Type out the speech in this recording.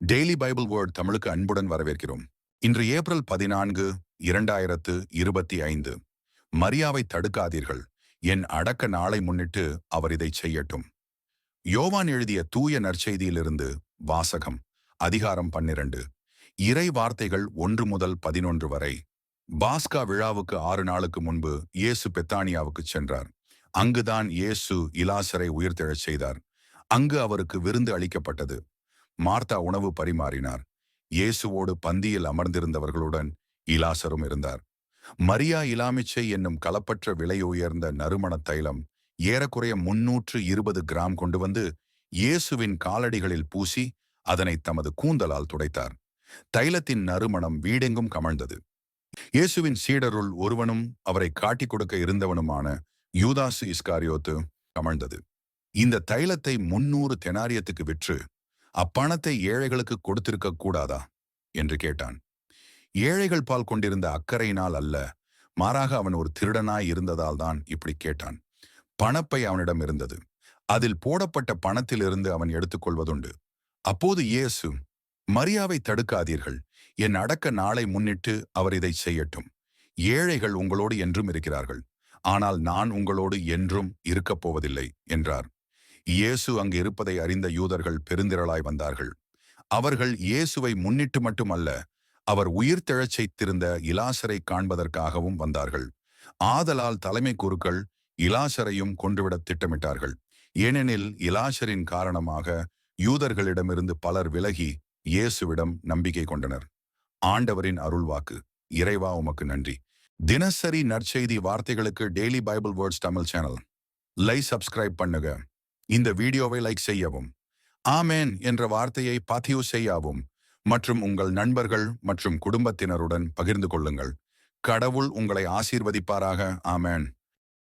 Daily Bible word தமிழுக்கு அன்புடன் வரவேற்கிறோம். இன்று ஏப்ரல் 14, 2025. மரியாவை தடுக்காதீர்கள், என் அடக்க நாளை முன்னிட்டு அவர் இதை செய்யட்டும். யோவான் எழுதிய தூய நற்செய்தியிலிருந்து வாசகம். அதிகாரம் 12. இறை வார்த்தைகள் 1 முதல் 11 வரை. பாஸ்கா விழாவுக்கு 6 நாளுக்கு முன்பு இயேசு பெத்தானியாவுக்கு சென்றார். அங்குதான் இயேசு இலாசரை உயிர்த்தெழச் செய்தார். அங்கு அவருக்கு விருந்து அளிக்கப்பட்டது. மார்த்தா உணவு பரிமாறினார். இயேசுவோடு பந்தியில் அமர்ந்திருந்தவர்களுடன் இலாசரும் இருந்தார். மரியா இலாமிச்சை என்னும் கலப்பற்ற விலை உயர்ந்த நறுமண தைலம் ஏறக்குறைய 320 கிராம் கொண்டு வந்து இயேசுவின் காலடிகளில் பூசி அதனை தமது கூந்தலால் துடைத்தார். தைலத்தின் நறுமணம் வீடெங்கும் கமழ்ந்தது. இயேசுவின் சீடருள் ஒருவனும் அவரை காட்டிக் கொடுக்க இருந்தவனுமான யூதாசு இஸ்காரியோத்து கமழ்ந்தது. இந்த தைலத்தை 300 தெனாரியத்துக்கு விற்று அப்பணத்தை ஏழைகளுக்கு கொடுத்திருக்க கூடாதா என்று கேட்டான். ஏழைகள் பால் கொண்டிருந்த அக்கறையினால் அல்ல, மாறாக அவன் ஒரு திருடனாய் இருந்ததால் தான் இப்படி கேட்டான். பணப்பை அவனிடம் இருந்தது. அதில் போடப்பட்ட பணத்திலிருந்து அவன் எடுத்துக்கொள்வதுண்டு. அப்போது இயேசு, மரியாவை தடுக்காதீர்கள், என் அடக்க நாளை முன்னிட்டு அவர் இதை செய்யட்டும். ஏழைகள் உங்களோடு என்றும் இருக்கிறார்கள், ஆனால் நான் உங்களோடு என்றும் இருக்கப் போவதில்லை என்றார். இயேசு அங்கு இருப்பதை அறிந்த யூதர்கள் பெருந்திரளாய் வந்தார்கள். அவர்கள் இயேசுவை முன்னிட்டு மட்டுமல்ல, அவர் உயிர்த்தெழச் செய்திருந்த இலாசரை காண்பதற்காகவும் வந்தார்கள். ஆதலால் தலைமை குருக்கள் இலாசரையும் கொன்றுவிட திட்டமிட்டார்கள். ஏனெனில் இலாசரின் காரணமாக யூதர்களிடமிருந்து பலர் விலகி இயேசுவிடம் நம்பிக்கை கொண்டனர். ஆண்டவரின் அருள்வாக்கு. இறைவா உமக்கு நன்றி. தினசரி நற்செய்தி வார்த்தைகளுக்கு daily Bible words Tamil channel subscribe பண்ணுங்க. இந்த வீடியோவை லைக் செய்யவும், ஆமேன் என்ற வார்த்தையை பதிவு செய்யவும் மற்றும் உங்கள் நண்பர்கள் மற்றும் குடும்பத்தினருடன் பகிர்ந்து கொள்ளுங்கள். கடவுள் உங்களை ஆசீர்வதிப்பாராக. ஆமேன்.